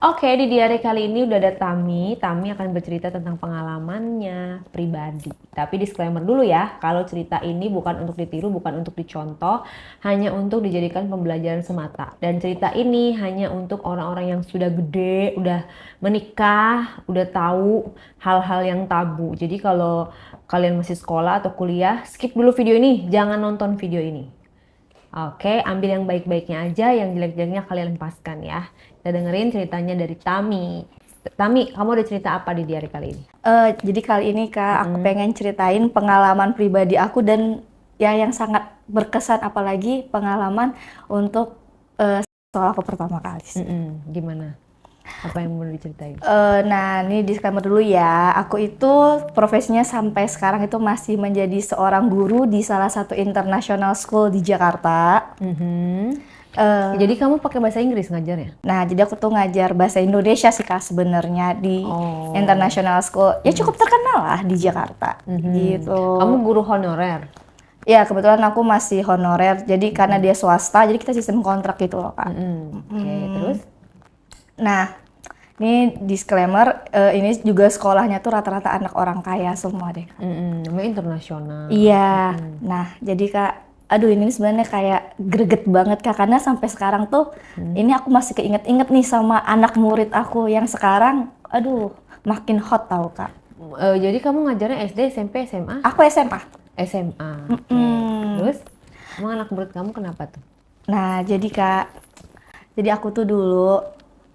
Oke, di diary kali ini udah ada Tami. Tami akan bercerita tentang pengalamannya pribadi. Tapi disclaimer dulu ya, kalau cerita ini bukan untuk ditiru, bukan untuk dicontoh, hanya untuk dijadikan pembelajaran semata. Dan cerita ini hanya untuk orang-orang yang sudah gede, udah menikah, udah tahu hal-hal yang tabu. Jadi kalau kalian masih sekolah atau kuliah, skip dulu video ini, jangan nonton video ini. Oke, ambil yang baik-baiknya aja, yang jelek-jeleknya kalian lepaskan ya. Kita dengerin ceritanya dari Tami. Tami, kamu ada cerita apa di diary kali ini? Jadi kali ini Kak, aku pengen ceritain pengalaman pribadi aku dan ya yang sangat berkesan, apalagi pengalaman untuk soal aku pertama kali sih. Gimana? Apa yang mau diceritain? Nah, ini disclaimer dulu ya. Aku itu profesinya sampai sekarang itu masih menjadi seorang guru di salah satu international school di Jakarta. Jadi kamu pakai bahasa Inggris ngajarnya? Nah, jadi aku tuh ngajar bahasa Indonesia sih Kak sebenarnya di international school. Ya cukup terkenal lah di Jakarta. Gitu. Kamu guru honorer? Ya, kebetulan aku masih honorer. Jadi karena dia swasta, jadi kita sistem kontrak gitu loh, Kak. Oke, terus? Nah, ini disclaimer, ini juga sekolahnya tuh rata-rata anak orang kaya semua deh. Namanya internasional. Iya. Nah, jadi Kak, aduh ini sebenarnya kayak greget banget Kak, karena sampai sekarang tuh ini aku masih keinget-inget nih sama anak murid aku yang sekarang, aduh, makin hot tau Kak. Jadi kamu ngajarnya SD, SMP, SMA? Aku SMA. SMA. Terus, emang anak murid kamu kenapa tuh? Nah, jadi Kak, jadi aku tuh dulu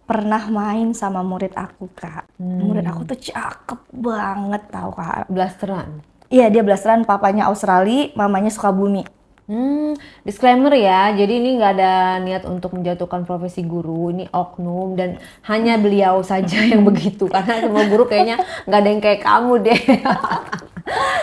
pernah main sama murid aku Kak. Murid aku tuh cakep banget tau Kak. Blasteran? Iya, dia blasteran, papanya Australia, mamanya Sukabumi. Disclaimer ya, jadi ini nggak ada niat untuk menjatuhkan profesi guru, ini oknum dan hanya beliau saja yang begitu, karena semua guru kayaknya nggak ada yang kayak kamu deh.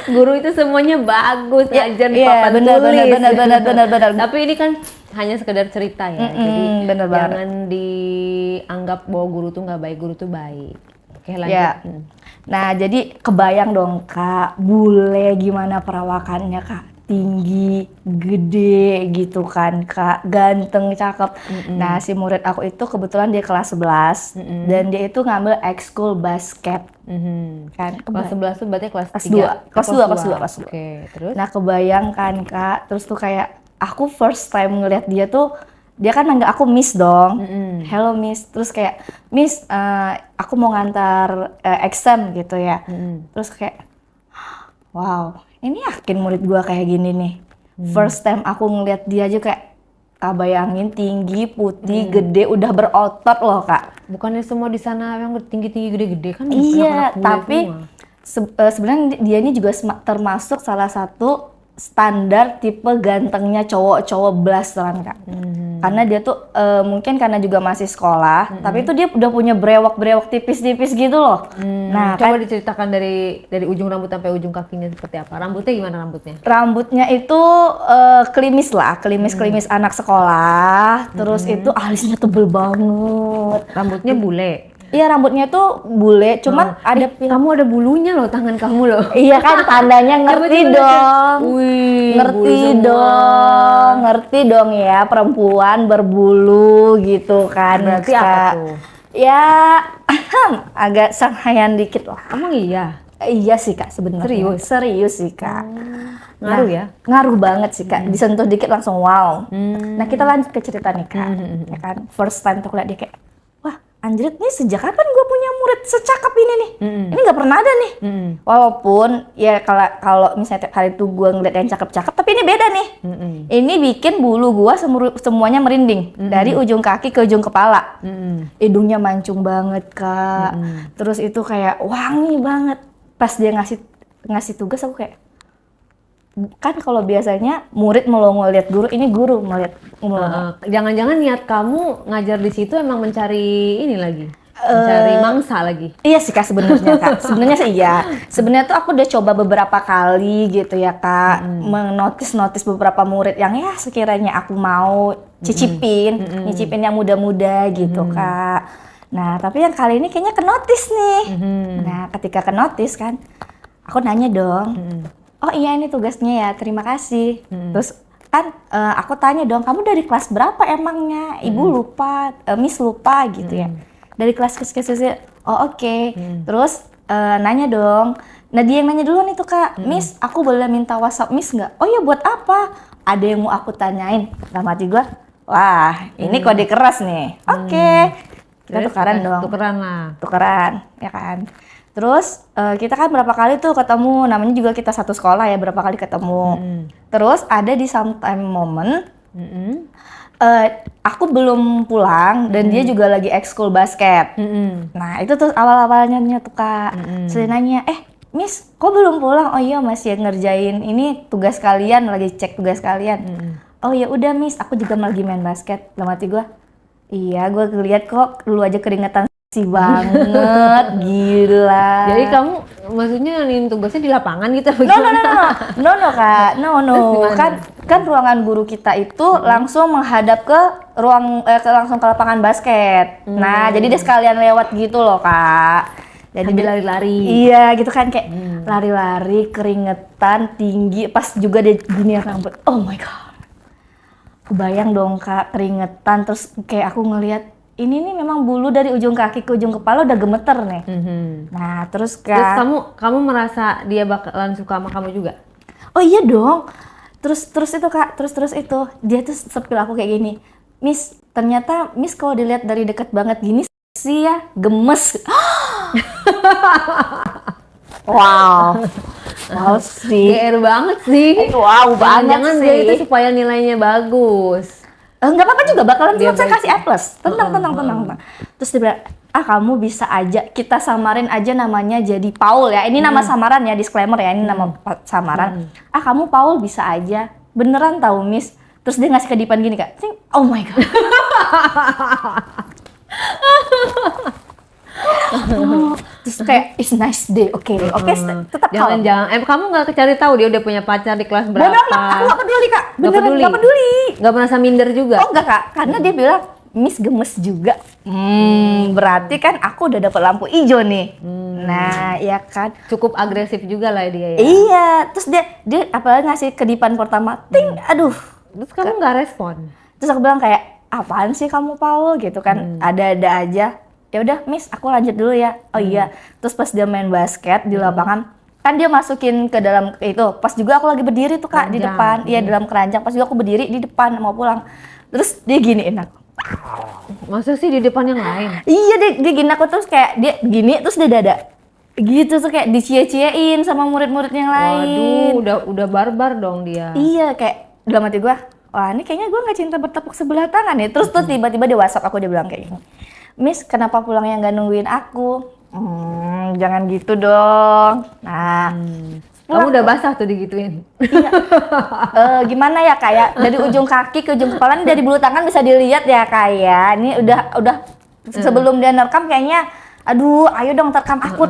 Guru itu semuanya bagus, ngajar di papan tulis. Benar. Tapi ini kan hanya sekedar cerita ya, jadi bener banget. jangan dianggap bahwa guru tuh nggak baik, guru tuh baik. Oke, lanjut. Ya. Nah, jadi kebayang dong Kak, bule gimana perawakannya Kak. Tinggi, gede gitu kan Kak, ganteng, cakep. Nah, si murid aku itu kebetulan dia kelas 11 dan dia itu ngambil ekskul basket. Kan, Kelas 11 tuh berarti kelas 3? Kelas 2. Oke, terus? Nah, kebayang kan Kak, terus tuh kayak aku first time ngeliat dia tuh, dia kan manggil aku Miss dong. Hello Miss, terus kayak Miss, aku mau ngantar exam gitu ya. Terus kayak wow, ini yakin murid gua kayak gini nih. First time aku ngeliat dia aja kayak, bayangin tinggi, putih, gede, udah berotot loh Kak. Bukannya semua di sana yang tinggi-tinggi gede-gede kan? Iya, anak-anak bule tapi semua. sebenarnya dia ini juga termasuk salah satu standar tipe gantengnya cowok-cowok blasteran Kak. Karena dia tuh mungkin karena juga masih sekolah, tapi itu dia udah punya brewok-brewok tipis-tipis gitu loh. Nah, Coba kan diceritakan dari ujung rambut sampai ujung kakinya seperti apa? Rambutnya gimana rambutnya? rambutnya itu klimis lah, klimis-klimis anak sekolah. Terus itu alisnya tebel banget. Rambutnya bule. Iya, rambutnya tuh bule, cuman ada Kamu ada bulunya loh, tangan kamu loh. iya kan tandanya ngerti Coba dong. Wih, Ngerti bulu semua. dong, ngerti dong ya, perempuan berbulu gitu kan. Berarti apa Kak. tuh? Ya, agak sanghayan dikit lah. Emang iya? Iya sih Kak sebenarnya. Serius sih Kak. Ngaruh ya? Ngaruh banget sih Kak. Disentuh dikit langsung wow. Nah, kita lanjut ke cerita nih Kak. Ya kan, first time tuh liat dia kayak, wah anjrit nih sejak kapan gue punya murid secakep ini nih? Ini nggak pernah ada nih. Walaupun ya kalau misalnya tiap hari tuh gue ngeliat yang cakep-cakep, tapi ini beda nih. Ini bikin bulu gue semuanya merinding dari ujung kaki ke ujung kepala. Hidungnya mancung banget Kak. Terus itu kayak wangi banget. Pas dia ngasih tugas aku kayak, kan kalau biasanya murid melongo lihat guru, ini guru melihat melongo. Jangan-jangan niat kamu ngajar di situ emang mencari ini lagi, mencari mangsa lagi. Iya sih Kak sebenarnya Kak. Sebenarnya sih iya. Sebenarnya tuh aku udah coba beberapa kali gitu ya Kak, menotis beberapa murid yang ya sekiranya aku mau nyicipin yang muda-muda gitu Kak. Nah, tapi yang kali ini kayaknya kenotis nih. Nah, ketika kenotis kan, aku nanya dong, oh iya ini tugasnya ya, terima kasih. Terus kan aku tanya dong, kamu dari kelas berapa emangnya? Ibu lupa, Miss lupa gitu ya. dari kelas oh oke. Terus nanya dong. Nah dia yang nanya duluan itu Kak, Miss aku boleh minta WhatsApp Miss nggak? Oh ya buat apa? Ada yang mau aku tanyain. Dalam hati gue, wah ini kode keras nih. Oke. Kita tukeran dong. Tukeran, ya kan. Terus kita kan berapa kali tuh ketemu, namanya juga kita satu sekolah ya, berapa kali ketemu. Terus ada di sometime moment, aku belum pulang dan dia juga lagi ekskul basket. Nah itu tuh awal-awalnya tuh Kak. Saya nanya, Miss kok belum pulang? Oh iya masih ngerjain ini tugas kalian, lagi cek tugas kalian. Oh ya udah Miss, aku juga lagi main basket. Dalam hati gue, iya gue ngeliat kok lu aja keringetan sih banget, gila. Jadi kamu maksudnya nih tugasnya di lapangan gitu? No Kak, no. Kan ruangan guru kita itu langsung menghadap ke langsung ke lapangan basket. Nah jadi dia sekalian lewat gitu loh Kak. Jadi sambil lari-lari. Iya gitu kan kayak lari-lari, keringetan, tinggi, pas juga dia gini rambut. Oh my god. Kebayang dong Kak, keringetan terus kayak aku ngelihat ini nih memang bulu dari ujung kaki ke ujung kepala udah gemeter nih. Nah terus Kak. Terus kamu merasa dia bakalan suka sama kamu juga? Oh iya dong. Terus itu Kak, terus itu dia tuh sepil aku kayak gini. Miss, ternyata Miss kalau dilihat dari dekat banget gini sih ya gemes. Wow sih. GR banget sih. Wow banget jangan sih. Dia itu supaya nilainya bagus. Nggak apa-apa juga, bakalan tetap saya kasih A+. Tenang. Terus dia bilang, kamu bisa aja, kita samarin aja namanya jadi Paul ya. Ini nama samaran ya, disclaimer ya, ini nama samaran. Kamu Paul bisa aja. Beneran tahu Miss. Terus dia ngasih kedipan gini Kak. Oh my god. Terus kayak it's nice day, oke, tetap jangan kamu nggak cari tahu dia udah punya pacar di kelas berapa? Aku nggak peduli Kak, beneran nggak peduli. Nggak merasa minder juga? Oh enggak Kak, karena dia bilang Miss gemes juga. Berarti kan aku udah dapet lampu hijau nih. Nah ya kan, cukup agresif juga lah dia ya. Iya, terus dia apalagi ngasih kedipan pertama, aduh. Terus kamu nggak respon? Terus aku bilang kayak apaan sih kamu Paul gitu kan, ada-ada aja. Ya udah Miss, aku lanjut dulu ya. Oh iya. Terus pas dia main basket di lapangan, kan dia masukin ke dalam itu. Pas juga aku lagi berdiri tuh Kak di depan. Iya, dalam keranjang. Pas juga aku berdiri di depan mau pulang. Terus dia giniin aku. Masa sih di depan yang lain? Iya, dia gini aku terus kayak dia gini terus dia dada. Gitu tuh kayak dicie-ciein sama murid-murid yang lain. Waduh, udah barbar dong dia. Iya, kayak dalam hati gua, wah ini kayaknya gua nggak cinta bertepuk sebelah tangan ya. Terus tuh tiba-tiba di WhatsApp aku dia bilang kayak gini. Miss, kenapa pulangnya nggak nungguin aku? Jangan gitu dong. Nah, kamu udah basah tuh digituin. Iya. Gimana ya kayak dari ujung kaki ke ujung kepala ini dari bulu tangan bisa dilihat ya kayak. Ini udah sebelum dia nerekam kayaknya, aduh, ayo dong terkam aku.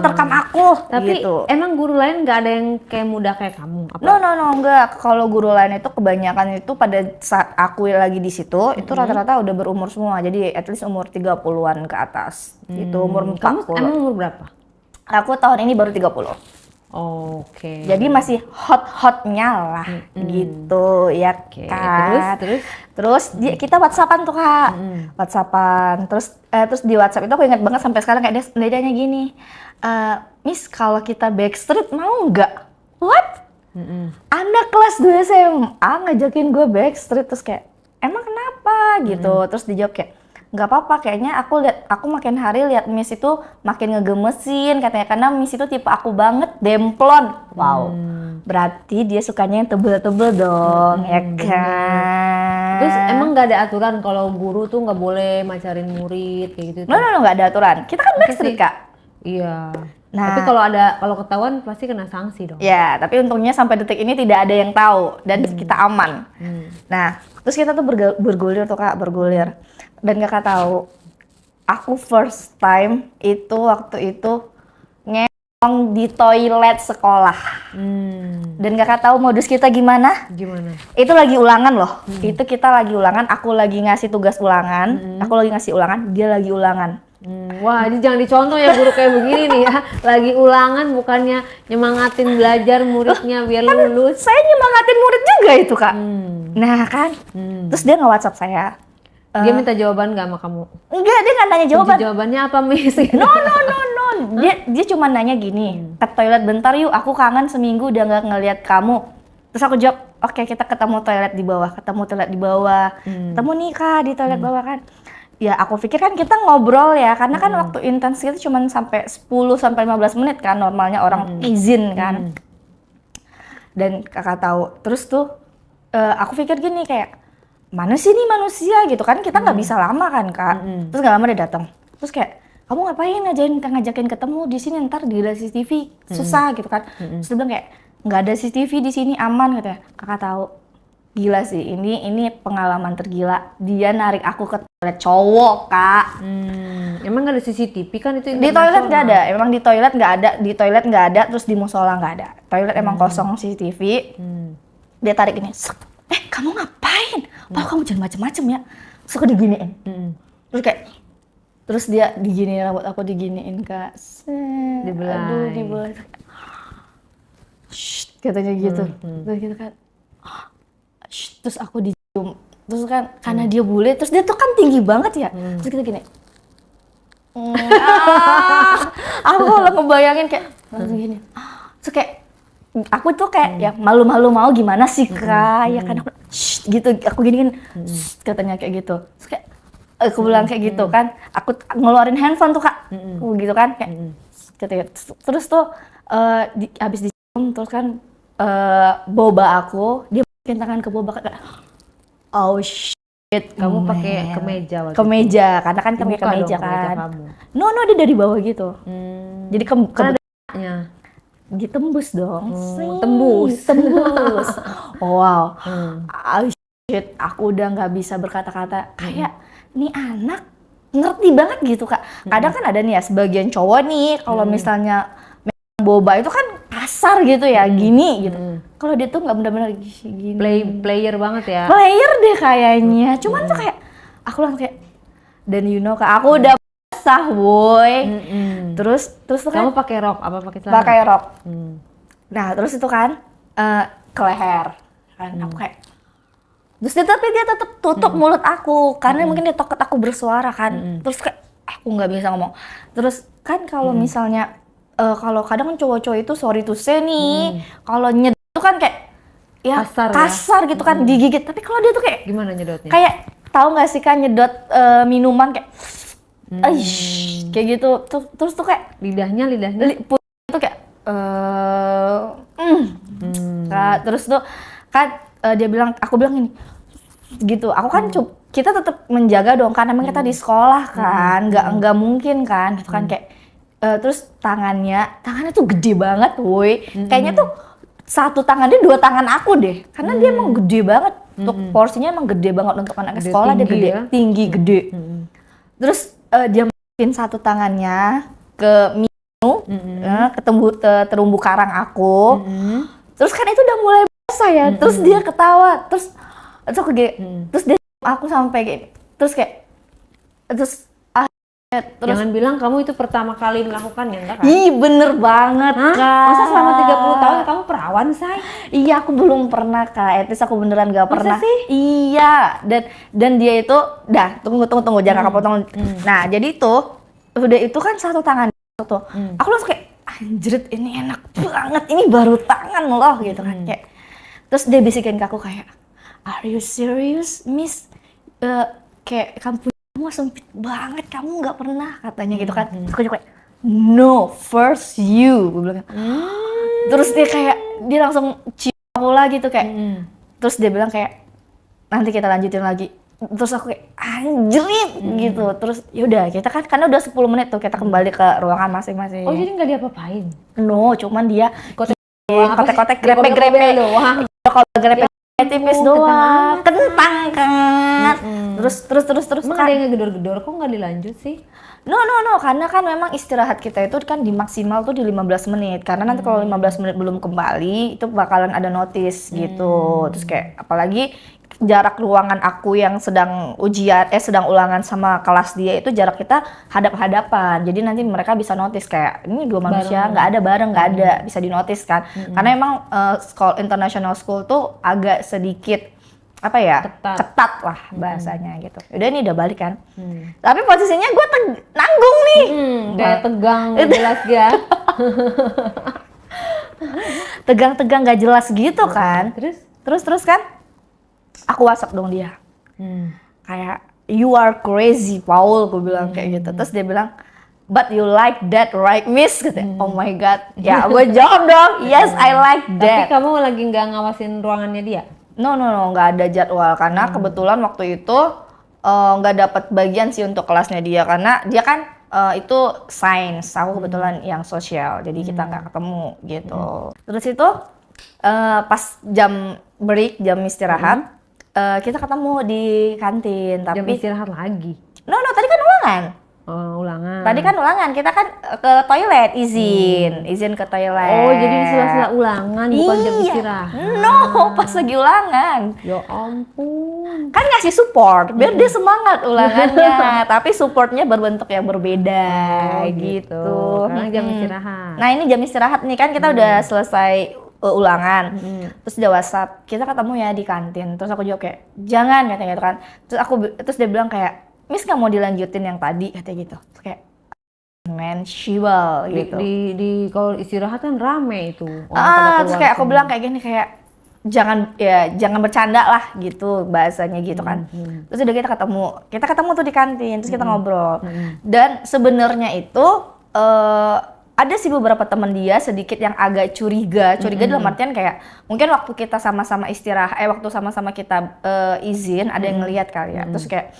Tapi gitu. Emang guru lain nggak ada yang kayak muda kayak kamu? Apa? No, enggak. Kalau guru lain itu kebanyakan itu pada saat aku lagi di situ, itu rata-rata udah berumur semua. Jadi at least umur 30-an ke atas. Itu umur 40. Kamu emang umur berapa? Aku tahun ini baru 30. Oke. Jadi masih hot-hotnya lah gitu ya kan. Terus kita WhatsAppan tuh Kak. WhatsAppan. Terus di WhatsApp itu aku ingat banget sampai sekarang kayak dia nanya gini. Miss, kalau kita backstreet mau nggak? What? Anak kelas 2 SMA ngajakin gue backstreet, terus kayak emang kenapa gitu. Terus dijawab kayak nggak apa-apa, kayaknya aku makin hari lihat Miss itu makin ngegemesin katanya, karena Miss itu tipe aku banget, demplon. Wow. Berarti dia sukanya yang tebel-tebel dong, ya kan? Terus emang nggak ada aturan kalau guru tuh nggak boleh macarin murid kayak gitu? No, nggak ada aturan. Kita kan backstreet Kak. Iya. Nah, tapi kalau ketahuan pasti kena sanksi dong. Ya, tapi untungnya sampai detik ini tidak ada yang tahu dan kita aman. Nah, terus kita tuh bergulir tuh Kak, bergulir. Dan Kakak tahu, aku first time itu waktu itu ngeong di toilet sekolah. Dan Kakak tahu modus kita gimana? Gimana? Itu lagi ulangan loh. Itu kita lagi ulangan, aku lagi ngasih tugas ulangan, aku lagi ngasih ulangan, dia lagi ulangan. Wah, ini jangan dicontoh ya guru kayak begini nih ya. Lagi ulangan bukannya nyemangatin belajar muridnya biar lulus. Saya nyemangatin murid juga itu Kak. Nah kan, terus dia nge-WhatsApp saya. Dia minta jawaban nggak sama kamu? Enggak, dia nggak nanya jawaban. Jawabannya apa, Miss? No. Dia cuma nanya gini, ke toilet bentar yuk, aku kangen seminggu udah nggak ngeliat kamu. Terus aku jawab, oke, kita ketemu toilet di bawah. Ketemu nih Kak di toilet bawah kan. Ya aku pikir kan kita ngobrol ya, karena kan waktu intens itu cuma sampai 10-15 menit kan, normalnya orang izin kan. Dan kakak tahu, terus tuh aku pikir gini kayak, mana sih nih manusia gitu kan, kita nggak bisa lama kan Kak. Terus nggak lama dia datang. Terus kayak, kamu ngapain ngajakin ketemu di sini, ntar di CCTV susah gitu kan. Terus dia bilang kayak, nggak ada CCTV di sini, aman gitu ya. Kakak tahu, gila sih, ini pengalaman tergila. Dia narik aku ke toilet cowok Kak. Emang nggak ada CCTV kan itu? Di toilet nggak ada, emang di toilet nggak ada, terus di musola nggak ada. Toilet emang kosong CCTV. Dia tarik gini, kamu ngapain? Pak, kamu jangan macem-macem ya. Terus aku diginiin. Terus dia diginiin, rambut aku diginiin Kak. Dibelai. Dibelai. Shh, katanya gitu. Terus gitu kan. Shh, terus aku dicium. Terus kan karena dia bule, terus dia tuh kan tinggi banget ya. Terus kita gini. Aku kalau ngebayangin kayak langsung gini. Terus kayak aku tuh kayak ya malu-malu mau gimana sih Kak, ya kan aku gitu, aku gini kan katanya kayak gitu. Terus kayak aku bilang kayak gitu kan, aku ngeluarin handphone tuh Kak, gitu kan kayak gitu. Terus tuh habis dicium terus kan boba aku, dia masukin tangan ke boba kayak oh shit, kamu pakai kemeja waktu kemeja karena kan pakai kemeja kan. No dia dari bawah gitu. Jadi kemeja ditembus dong. Tembus. Wow. Shit, aku udah nggak bisa berkata-kata. Kayak nih anak ngerti banget gitu Kak. Kadang kan ada nih ya sebagian cowok nih kalau misalnya boba itu kan kasar gitu ya, gini gitu. Kalau dia tuh nggak benar-benar gini. Player banget ya. Player deh kayaknya. Cuman tuh kayak aku langsung kayak, dan you know Kak, aku udah basah boy. Terus tuh kan kamu pakai rok apa pakai celana? Pakai rok. Nah terus itu kan ke leher kan aku kayak, terus dia tetap tutup mulut aku karena mungkin dia takut aku bersuara kan. Terus kayak aku nggak bisa ngomong. Terus kan kalau misalnya kalau kadang cowok-cowok itu sorry to say nih, kalau nyedot tuh kan kayak ya kasar gitu kan, digigit. Tapi kalau dia tuh kayak gimana nyedotnya? Kayak tahu nggak sih kan nyedot minuman kayak kayak gitu. Terus tuh kayak lidahnya tuh kayak terus tuh kan aku bilang ini gitu. Aku kan kita tetap menjaga dong karena emang kita di sekolah kan, nggak mungkin kan gitu kan kayak terus tangannya tuh gede banget woi. Kayaknya tuh satu tangan dia, dua tangan aku deh, karena dia emang gede banget. Untuk porsinya emang gede banget untuk anak sekolah, dia gede, tinggi, gede. Terus dia masukin satu tangannya ke ke terumbu karang aku. Terus kan itu udah mulai basah ya. Terus dia ketawa. Terus dia aku sampai kayak terus jangan bilang kamu itu pertama kali melakukannya, enggak kan? Ih bener banget Kak. Masa selama 30 tahun kamu perawan say? Iya aku belum pernah Kak, etis aku beneran gak pernah. Masa sih? Iya, dan dia itu, tunggu jangan kakak potong. Nah jadi udah itu kan satu tangan tuh. Aku langsung kayak anjrit ini enak banget, ini baru tangan loh gitu kan kayak. Terus dia bisikin ke aku kayak, are you serious miss? Kayak kamu sempit banget, kamu nggak pernah katanya gitu kan. Terus aku juga kayak no, first you, gue bilang. Terus dia langsung cium aku lagi tuh kayak. Terus dia bilang kayak nanti kita lanjutin lagi. Terus aku kayak anjrit gitu. Terus yaudah kita kan karena udah 10 menit tuh kita kembali ke ruangan masing-masing. Oh jadi nggak diapa-apain? No, cuman dia kotek-kotek grepe-grepe doang. Kalau grepe tipis doang, kentang kan. Terus Emang ada yang ngegedor-gedor, kok nggak dilanjut sih? No, karena kan memang istirahat kita itu kan di maksimal tuh di 15 menit. Karena nanti kalau 15 menit belum kembali, itu bakalan ada notice gitu. Terus kayak apalagi jarak ruangan aku yang sedang sedang ulangan sama kelas dia itu jarak kita hadap-hadapan. Jadi nanti mereka bisa notice kayak ini dua manusia nggak ada bareng, nggak ada, bisa di notice kan. Karena emang international school tuh agak sedikit apa ya, Ketat. ketat lah bahasanya gitu. Udah nih udah balik kan. Tapi posisinya gue nanggung nih. Kayak tegang gak jelas ya. Tegang-tegang gak jelas gitu kan. Terus kan aku WhatsApp dong dia. Kayak you are crazy Paul, gue bilang kayak gitu. Terus dia bilang, but you like that right miss? Katanya. Oh my god. Ya gue jawab dong, yes I like that. Tapi kamu lagi nggak ngawasin ruangannya dia? No, nggak ada jadwal karena kebetulan waktu itu nggak dapat bagian sih untuk kelasnya dia karena dia kan itu sains, aku kebetulan yang sosial, jadi kita nggak ketemu gitu. Terus itu pas jam break, jam istirahat, kita ketemu di kantin. Tapi Jam istirahat lagi? no, tadi kan ulangan. Oh, ulangan. Tadi kan ulangan, kita kan ke toilet, izin ke toilet. Oh, jadi di sela-sela ulangan, bukan jam istirahat. No, pas lagi ulangan. Ya ampun. Kan ngasih support, biar dia semangat ulangannya. Tapi supportnya berbentuk yang berbeda gitu. Sekarang jam istirahat. Nah ini jam istirahat nih, kan kita udah selesai ulangan. Terus dia WhatsApp, kita ketemu ya di kantin. Terus aku jawab kayak, jangan katanya gitu kan. Terus dia bilang kayak, Miss nggak mau dilanjutin yang tadi, katanya gitu. Terus kayak, man, she will gitu. Di kalau istirahat kan rame itu. Orang Terus kayak aku bilang kayak gini, kayak jangan bercanda lah gitu bahasanya gitu kan. Terus udah kita ketemu tuh di kantin, terus kita ngobrol. Dan sebenarnya itu ada sih beberapa teman dia sedikit yang agak curiga dalam artian kayak mungkin waktu kita sama-sama istirahat, waktu sama-sama kita izin ada yang ngelihat kali ya. Terus kayak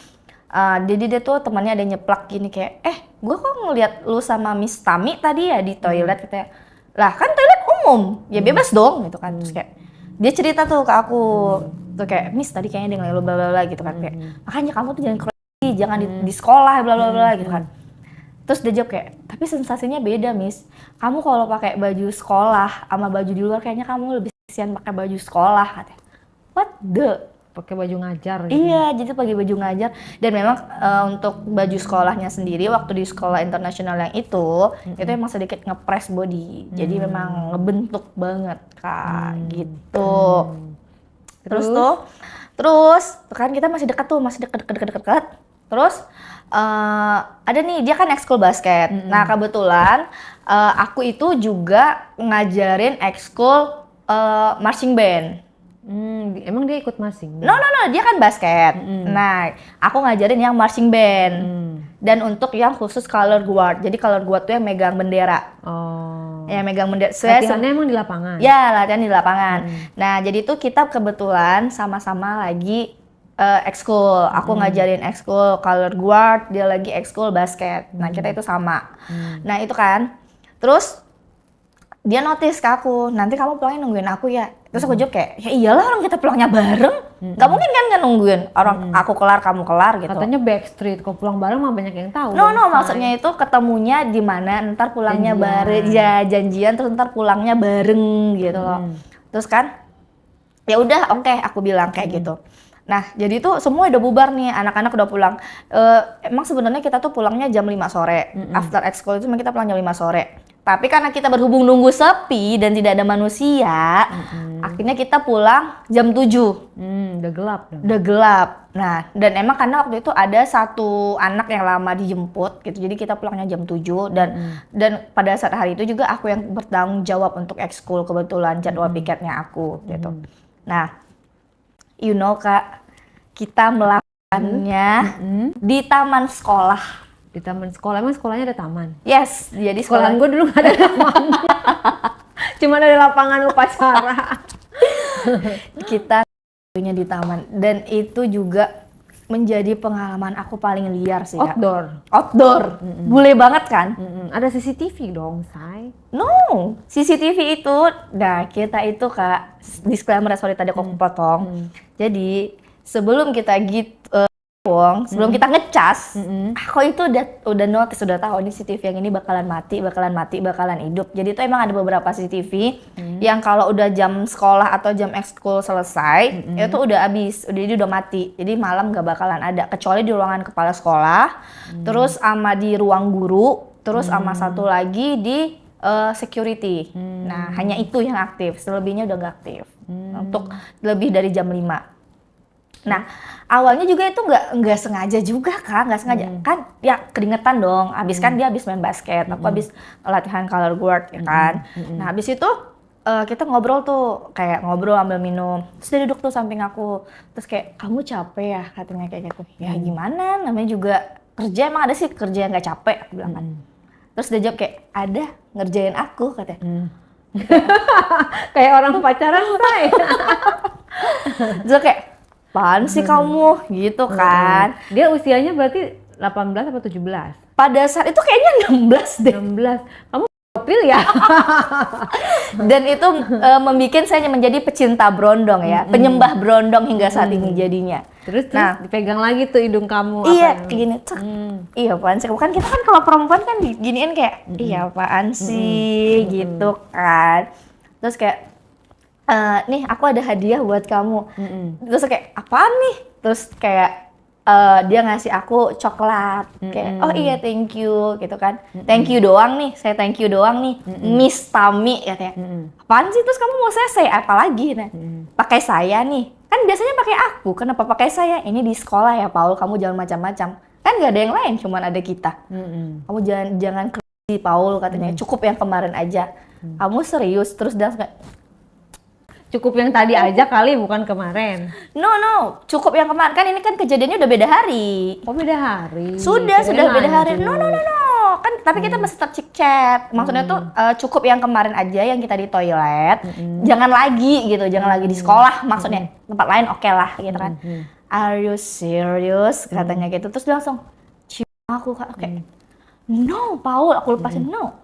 dia tuh temannya ada yang nyeplak gini kayak, gue kok ngeliat lu sama Miss Tami tadi ya di toilet, katanya. Lah kan toilet umum, ya bebas dong gitu kan. Terus kayak dia cerita tuh ke aku, tuh kayak, Miss tadi kayaknya dia ngeliat lu bla bla bla gitu kan. Kayak, makanya kamu tuh jangan crazy, jangan di sekolah bla bla bla gitu kan. Terus dia jawab kayak, tapi sensasinya beda Miss. Kamu kalau pakai baju sekolah sama baju di luar kayaknya kamu lebih kasihan pakai baju sekolah, katanya. What the? pakai baju ngajar gitu. Iya, jadi pakai baju ngajar. Dan memang untuk baju sekolahnya sendiri waktu di sekolah internasional yang itu emang sedikit ngepres body. Jadi memang ngebentuk banget Kak, gitu. Terus kan kita masih dekat tuh, masih dekat. Terus ada nih, dia kan ekskul basket. Nah, kebetulan aku itu juga ngajarin ekskul marching band. Emang dia ikut marching? No, dia kan basket. Nah, aku ngajarin yang marching band. Dan untuk yang khusus color guard. Jadi color guard tuh yang megang bendera. Oh. Yang megang bendera. Latihannya emang di lapangan? Ya, latihan di lapangan. Nah, jadi tuh kita kebetulan sama-sama lagi ekskul. Aku ngajarin ekskul color guard, dia lagi ekskul basket. Nah, kita itu sama. Nah, itu kan. Terus dia notice ke aku, nanti kamu pulangnya nungguin aku ya. Terus aku jawab kayak, ya iyalah orang kita pulangnya bareng. Gak mungkin kan nggak nungguin orang aku kelar kamu kelar gitu. Katanya backstreet, kalau pulang bareng mah banyak yang tahu. No, maksudnya itu ketemunya di mana, ntar pulangnya bareng, ya janjian terus ntar pulangnya bareng gitu loh. Terus kan, ya udah oke, aku bilang kayak gitu. Nah, jadi tuh semua udah bubar nih, anak-anak udah pulang. Emang sebenarnya kita tuh pulangnya jam 5 sore. After ekskul itu kita pulang jam 5 sore. Tapi karena kita berhubung nunggu sepi dan tidak ada manusia, akhirnya kita pulang jam 7. Udah gelap dong. Udah gelap. Nah, dan emang karena waktu itu ada satu anak yang lama dijemput gitu. Jadi kita pulangnya jam 7 dan pada saat hari itu juga aku yang bertanggung jawab untuk ekskul, kebetulan jadwal piketnya aku gitu. Nah, you know Kak, kita melakukannya di taman sekolah. Di taman sekolah, emang sekolahnya ada taman? Yes, jadi sekolahan gue dulu gak ada taman. Cuma ada lapangan upacara. Kita punya di taman, dan itu juga menjadi pengalaman aku paling liar sih Kak. Outdoor. Bule banget kan? Ada CCTV dong, Say. No, CCTV itu, nah kita itu Kak, disclaimer sorry tadi aku potong. Jadi sebelum kita sebelum kita ngecas, aku itu udah notice, udah tahu ini CCTV yang ini bakalan mati, bakalan hidup. Jadi itu emang ada beberapa CCTV yang kalau udah jam sekolah atau jam ekskul selesai, itu udah habis, udah mati. Jadi malam gak bakalan ada, kecuali di ruangan kepala sekolah, terus sama di ruang guru, terus sama satu lagi di security. Nah, hanya itu yang aktif, selebihnya udah gak aktif. Untuk lebih dari jam 5. Nah, awalnya juga itu nggak sengaja juga Kak, nggak sengaja. Kan ya keringetan dong, kan dia habis main basket, aku habis latihan color guard ya kan. Nah, habis itu kita ngobrol tuh, kayak ngobrol ambil minum, terus dia duduk tuh samping aku, terus kayak, kamu capek ya, katanya kayak gitu. Ya gimana, namanya juga kerja, emang ada sih kerja yang nggak capek, aku bilang kan. Terus dia jawab kayak, ada, ngerjain aku, katanya. Kayak orang pacaran, say. Terus kayak, apaan sih kamu, gitu kan. Dia usianya berarti 18 atau 17? Pada saat itu kayaknya 16 deh. 16. Kamu profil ya? Dan itu membuat saya menjadi pecinta brondong ya, penyembah brondong hingga saat ini jadinya. Terus dipegang lagi tuh hidung kamu. Iya, kayak gini. Iya apaan sih? Kan kita kan kalau perempuan kan diginiin kayak, iya apaan sih, gitu kan. Terus kayak, nih aku ada hadiah buat kamu. Terus kayak, apaan nih? Terus kayak dia ngasih aku coklat. Kayak, oh iya thank you gitu kan. Thank you doang nih, saya thank you doang nih. Miss Tami katanya. Apaan sih? Terus kamu mau saya apa lagi? Nah, pakai saya nih. Kan biasanya pakai aku, kenapa pakai saya? Ini di sekolah ya Paul, kamu jangan macam-macam. Kan nggak ada yang lain, cuman ada kita. Kamu jangan crazy Paul katanya, cukup yang kemarin aja. Kamu serius? Terus dia kayak, cukup yang tadi aja kali, bukan kemarin. No, cukup yang kemarin. Kan ini kan kejadiannya udah beda hari. Oh beda hari? Sudah beda hari. No. Kan tapi kita masih tetap chat. Maksudnya tuh cukup yang kemarin aja, yang kita di toilet. Jangan lagi gitu, jangan lagi di sekolah. Maksudnya tempat lain oke lah gitu kan. Are you serious? Katanya gitu. Terus dia langsung cium aku kayak, no Paul, aku lepasin no.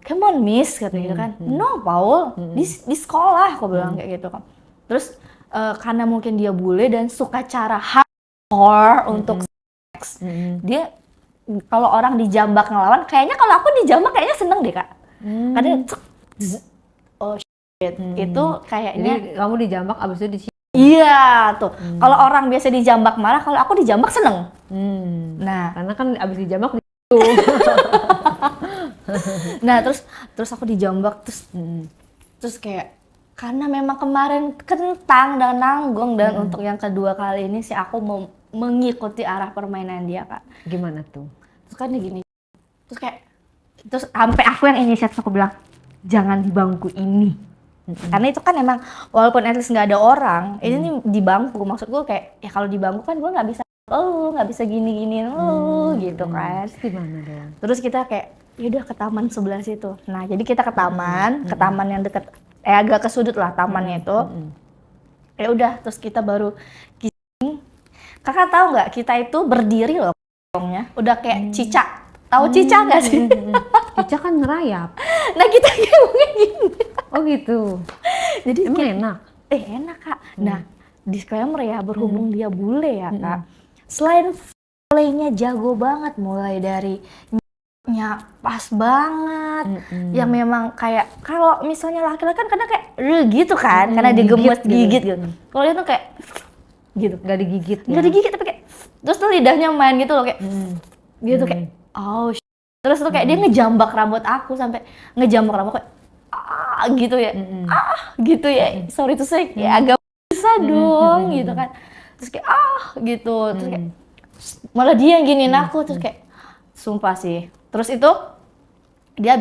Come on miss, kata gitu kan. No Paul, di sekolah, aku bilang kayak gitu kan. Terus karena mungkin dia bule dan suka cara hardcore untuk seks, dia kalau orang dijambak ngelawan, kayaknya kalau aku dijambak kayaknya seneng deh Kak. Karena oh shit, itu kayaknya. Jadi kamu dijambak abis itu dicium? Iya tuh, kalau orang biasa dijambak marah, kalau aku dijambak seneng. Nah, karena kan abis dijambak nah terus aku dijambak terus kayak, karena memang kemarin kentang dan nanggung, dan untuk yang kedua kali ini sih aku mau mengikuti arah permainan dia Kak. Gimana tuh? Terus kan dia gini, terus sampai aku yang inisiatif, aku bilang jangan di bangku ini. Karena itu kan emang walaupun at least nggak ada orang, ini nih di bangku, maksud gue kayak ya kalau di bangku kan gue nggak bisa gini-giniin gitu kan. Terus gimana dong? Terus kita kayak yaudah ke taman sebelah situ. Nah jadi kita ke taman yang deket, agak ke sudut lah tamannya itu. Ya udah, terus kita baru kissing. Kakak tahu nggak, kita itu berdiri loh, udah kayak cicak. Tahu cicak nggak sih? Cicak kan ngerayap. Nah kita kayak mungkin gini. Oh gitu. Jadi emang kayak, enak? Enak Kak. Nah disclaimer ya, berhubung dia bule ya Kak. Selain playnya jago banget, mulai dari pas banget, yang memang kayak kalau misalnya laki-laki kan kadang kayak gitu kan, karena digemes gigit gitu. Kalau dia tuh kayak gitu, nggak digigit, tapi kayak terus tuh lidahnya main gitu loh kayak dia tuh kayak terus tuh kayak dia ngejambak rambut aku, sampai ngejambak rambut kayak gitu ya, gitu ya, sorry to say ya agak bisa dong gitu kan, terus kayak gitu, terus kayak malah dia yang giniin aku, terus kayak sumpah sih. Terus itu dia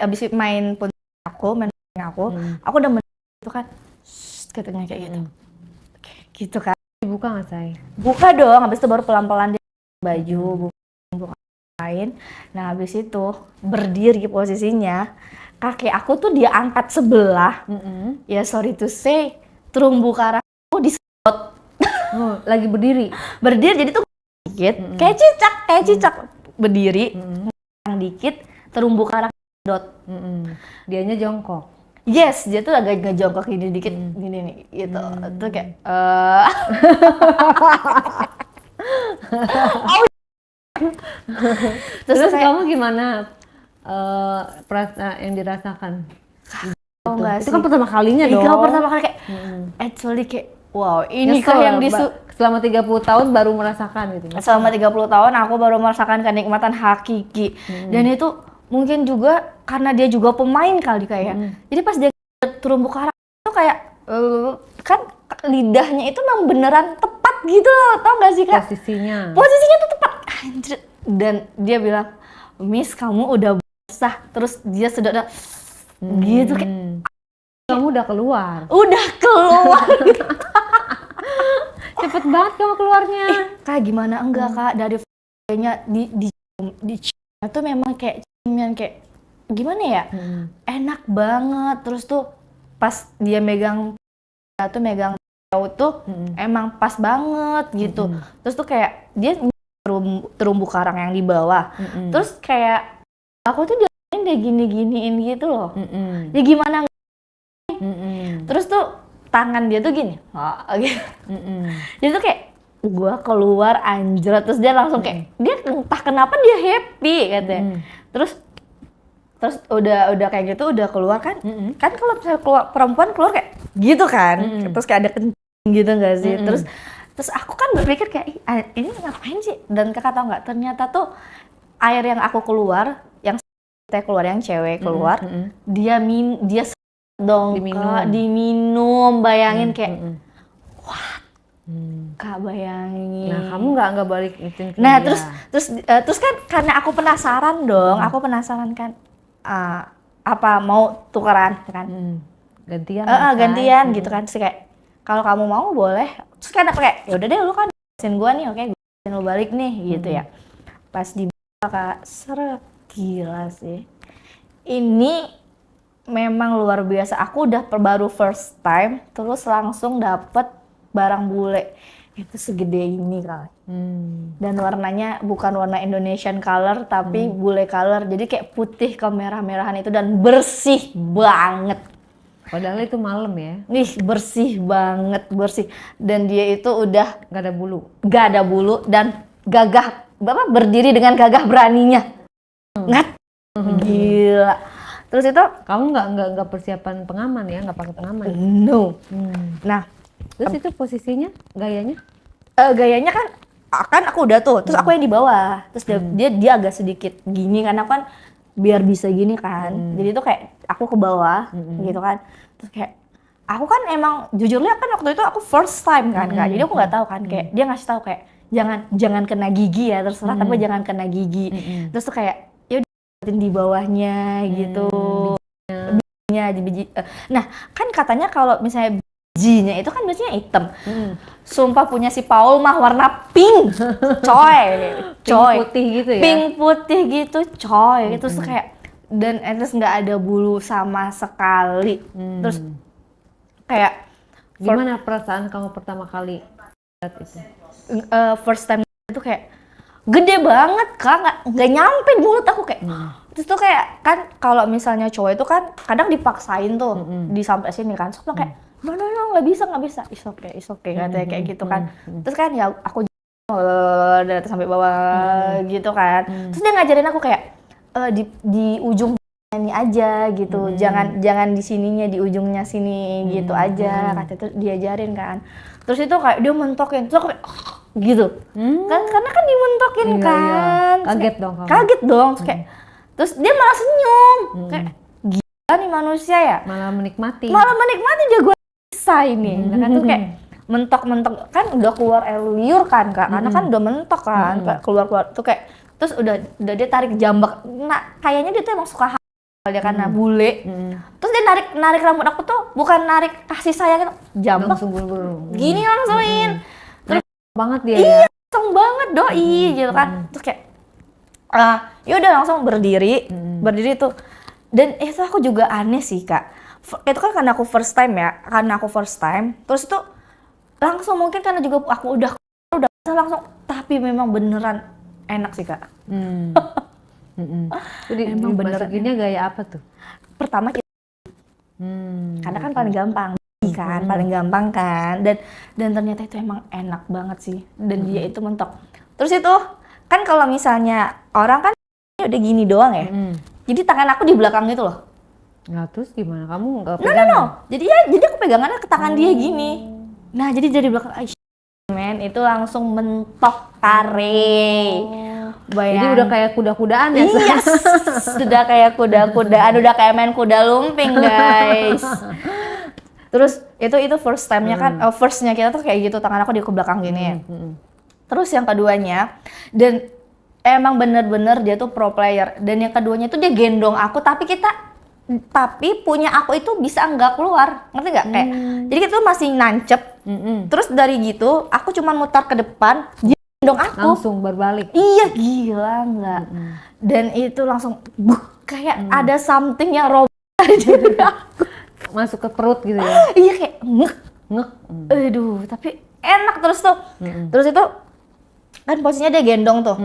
abis main pun aku udah itu kan, katanya kayak gitu kan. Dibuka nggak say? Buka dong, habis itu baru pelan-pelan dia baju, buka lain. Nah habis itu berdiri posisinya, kaki aku tuh dia angkat sebelah. Ya sorry to say, terumbu karang aku disedot. Lagi berdiri jadi tuh dikit, kayak cicak berdiri. Dikit, terumbu karang dot. Dianya jongkok. Yes, dia tuh agak ngejongkok gini dikit, gini nih, gitu. Tuh kayak Terus kamu gimana yang dirasakan? Itu kan pertama kalinya dong. Itu pertama kali kayak actually kayak wow, ini kah yang selama 30 tahun baru merasakan gitu. Selama 30 tahun aku baru merasakan kenikmatan hakiki. Dan itu mungkin juga karena dia juga pemain kali kayak. Jadi pas dia terumbu karang itu kayak kan lidahnya itu memang beneran tepat gitu loh, tau gak sih Kak? Posisinya tuh tepat, anjir. Dan dia bilang, Miss kamu udah basah. Terus dia sudah gitu kayak, kamu udah keluar. Udah keluar. Cepet banget kamu keluarnya. Kayak gimana enggak Kak, dari nya di tuh memang kayak ciuman kayak gimana ya, enak banget. Terus tuh pas dia megang tuh emang pas banget gitu. Terus tuh kayak dia terumbu karang yang di bawah. Terus kayak aku tuh dia gini-giniin gitu loh. Ya gimana terus tuh tangan dia tuh gini. Gitu. Jadi tuh kayak gua keluar anjir. Terus dia langsung kayak dia entah kenapa dia happy katanya. Terus udah kayak gitu udah keluar kan. Kan kalau misalnya perempuan keluar kayak gitu kan. Terus kayak ada kencing gitu enggak sih? Terus aku kan berpikir kayak ini ngapain sih? Dan Kakak tahu nggak, ternyata tuh air yang aku keluar, yang cewek keluar, dia dong diminum, bayangin kayak what? Kak bayangin. Nah, kamu nggak balik itu. Nah, terus kan karena aku penasaran dong, aku penasaran kan apa mau tukeran kan? Gantian gitu kan. Terus kayak kalau kamu mau boleh. Terus kan aku kayak ya udah deh lu kan sen gua nih, oke gua lu balik nih gitu ya. Pas di Kak, seret, gila sih. Ini memang luar biasa. Aku udah baru first time terus langsung dapet barang bule. Itu segede ini Kak. Dan warnanya bukan warna Indonesian color tapi bule color. Jadi kayak putih kemerah-merahan itu dan bersih banget. Padahal itu malam ya. Nih bersih banget, bersih. Dan dia itu udah Gak ada bulu dan gagah, berdiri dengan gagah beraninya. Gila. Terus itu kamu nggak persiapan pengaman ya, nggak pakai pengaman? No. Nah, terus itu posisinya, gayanya? Gayanya kan aku udah tuh, terus aku yang di bawah. Terus dia agak sedikit gini karena kan biar bisa gini kan. Jadi tuh kayak aku ke bawah gitu kan. Terus kayak aku kan emang jujurnya kan waktu itu aku first time kan Kak. Jadi aku nggak tahu kan, kayak dia ngasih tahu kayak jangan kena gigi ya, terserah tapi jangan kena gigi. Terus tuh kayak ya udah di bawahnya gitu. Biji. Nah, kan katanya kalau misalnya bijinya itu kan biasanya hitam. Sumpah punya si Paul mah warna pink. Coy. Pink putih gitu ya. Pink putih gitu, coy. Terus kayak dan terus nggak ada bulu sama sekali. Terus kayak gimana perasaan kamu pertama kali lihat itu? First time itu kayak gede banget Kak, nggak nyampe mulut aku kayak. Terus tuh kayak kan kalau misalnya cowok itu kan kadang dipaksain tuh di sampai sini kan, so kayak no nggak bisa, it's okay katanya kayak gitu kan. Terus kan ya aku dari atas sampai bawah gitu kan. Terus dia ngajarin aku kayak di ujung ini aja gitu, jangan di sininya, di ujungnya sini gitu aja kata itu diajarin kan. Terus itu kayak dia mentokin, terus aku kayak gitu kan karena kan dimentokin kan. Kaget dong kamu. Kaget dong terus dia malah senyum kayak gila nih manusia ya, malah menikmati dia gue bisa ini. Nah kan tuh kayak mentok kan udah keluar air liur kan Kak, karena kan udah mentok kan keluar tuh kayak terus udah dia tarik jambak. Nah kayaknya dia tuh emang suka dia karena bule. Terus dia narik rambut aku tuh bukan narik kasih sayang gitu, jambak langsung gini langsungin. Terus banget dia iya, langsung banget doi gitu kan. Terus kayak ya udah langsung berdiri tuh. Dan itu aku juga aneh sih Kak. Itu kan karena aku first time. Terus itu langsung mungkin karena juga aku udah langsung, tapi memang beneran enak sih Kak. Emang bener gaya apa tuh? Pertama karena kan paling gampang kan, dan ternyata itu emang enak banget sih, dan dia itu mentok. Terus itu kan kalau misalnya orang kan udah gini doang ya, jadi tangan aku di belakang gitu loh. Nah terus gimana, kamu nggak pegang? No. Jadi aku pegangannya ke tangan dia gini. Nah jadi belakang men itu langsung mentok kare. Jadi udah kayak kuda-kudaan ya? Iya, sudah kayak kuda-kudaan, udah kayak main kuda lumping guys. Terus itu first time-nya kan, first-nya kita tuh kayak gitu, tangan aku di ke belakang gini. Terus yang keduanya, dan emang bener-bener dia tuh pro player. Dan yang keduanya tuh dia gendong aku, tapi punya aku itu bisa nggak keluar, ngerti nggak? Kayak, jadi kita tuh masih nancep. Terus dari gitu, aku cuma mutar ke depan, dia gendong aku. Langsung berbalik. Iya, gila nggak? Dan itu langsung, kayak ada something yang robek aja. Masuk ke perut gitu ya? Iya, kayak ngek. Aduh, Tapi enak terus tuh. Terus itu kan posisinya dia gendong tuh.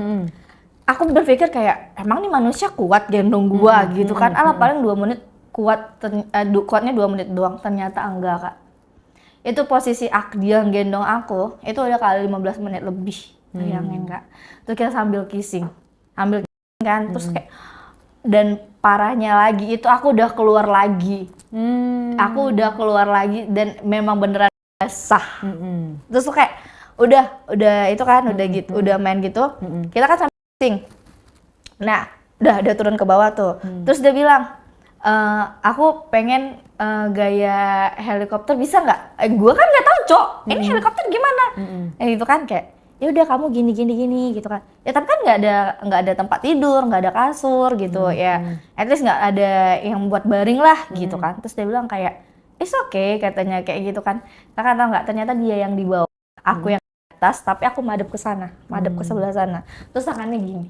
Aku berpikir kayak emang nih manusia kuat gendong gua gitu kan. Paling 2 menit kuatnya 2 menit doang. Ternyata enggak, Kak. Itu posisi dia gendong aku, itu udah kali 15 menit lebih. Bayangin, Kak. Terus kita sambil kissing kan. Terus kayak, dan parahnya lagi itu aku udah keluar lagi. Aku udah keluar lagi dan memang beneran sah. Terus tuh kayak udah itu kan udah gitu, udah main gitu. Kita kan sambil kissing. Nah, udah turun ke bawah tuh. Terus dia bilang, aku pengen gaya helikopter, bisa nggak? Gue kan nggak tahu, Cok. Ini helikopter gimana? Itu kan kayak, ya udah kamu gini gitu kan. Ya tapi kan nggak ada tempat tidur, nggak ada kasur gitu ya. At least nggak ada yang buat baring lah gitu kan. Terus dia bilang kayak, it's okay katanya kayak gitu kan. Kakak tahu nggak? Ternyata dia yang di bawah, aku yang di atas, tapi aku madep ke sana, madep ke sebelah sana. Terus tangannya gini.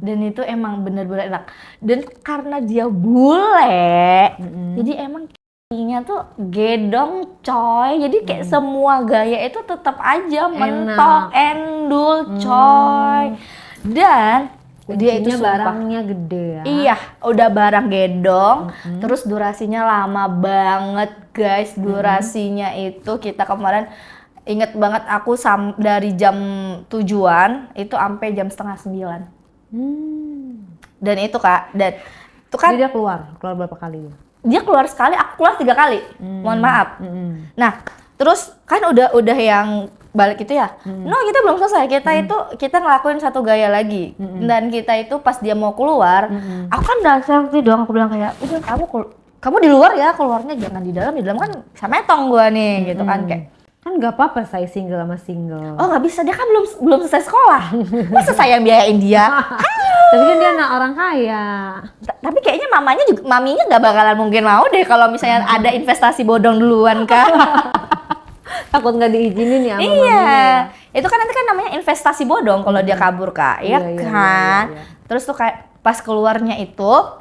Dan itu emang bener-bener enak. Dan karena dia bule, jadi emang kakinya tuh gedong, coy. Jadi kayak semua gaya itu tetap aja mentok, endul, coy. Dan dia itu barangnya gede ya. Iya, udah barang gedong. Terus durasinya lama banget, guys. Durasinya itu kita kemarin inget banget, aku dari jam 7-an itu sampai jam setengah 9. Dan itu, Kak, dan itu kan dia keluar berapa kali? Dia keluar sekali, aku keluar 3 kali. Mohon maaf. Nah, terus kan udah yang balik itu ya. No, kita belum selesai. Kita ngelakuin satu gaya lagi. Dan kita itu pas dia mau keluar, aku kan udah selfie doang, aku bilang kayak, udah kamu di luar ya, keluarnya jangan di dalam kan bisa metong gua nih gitu kan kayak. Kan nggak apa-apa saya single sama single. Oh nggak bisa, dia kan belum selesai sekolah. Masa saya yang biayain dia? Tapi kan dia anak orang kaya. Tapi kayaknya maminya nggak bakalan mungkin mau deh kalau misalnya ada investasi bodong duluan kan. Takut nggak diizinin ya sama iya, maminya ya? Itu kan nanti kan namanya investasi bodong kalau dia kabur, Kak. Iya kan? Iya. Terus tuh kayak pas keluarnya itu,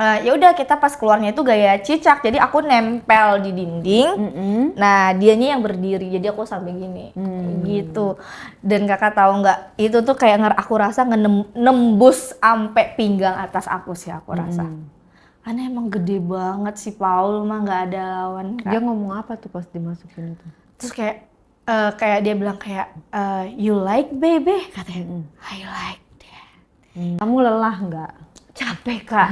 ya udah kita pas keluarnya itu gaya cicak, jadi aku nempel di dinding. Nah dianya yang berdiri, jadi aku sampai gini gitu. Dan kakak tahu nggak, itu tuh kayak aku rasa nembus sampai pinggang atas aku sih, aku rasa. Karena emang gede banget si Paul mah, nggak ada lawan, Kak. Dia ngomong apa tuh pas dimasukin itu? Terus kayak dia bilang kayak, you like baby, katanya. I like that. Kamu lelah nggak? Capek, Kak.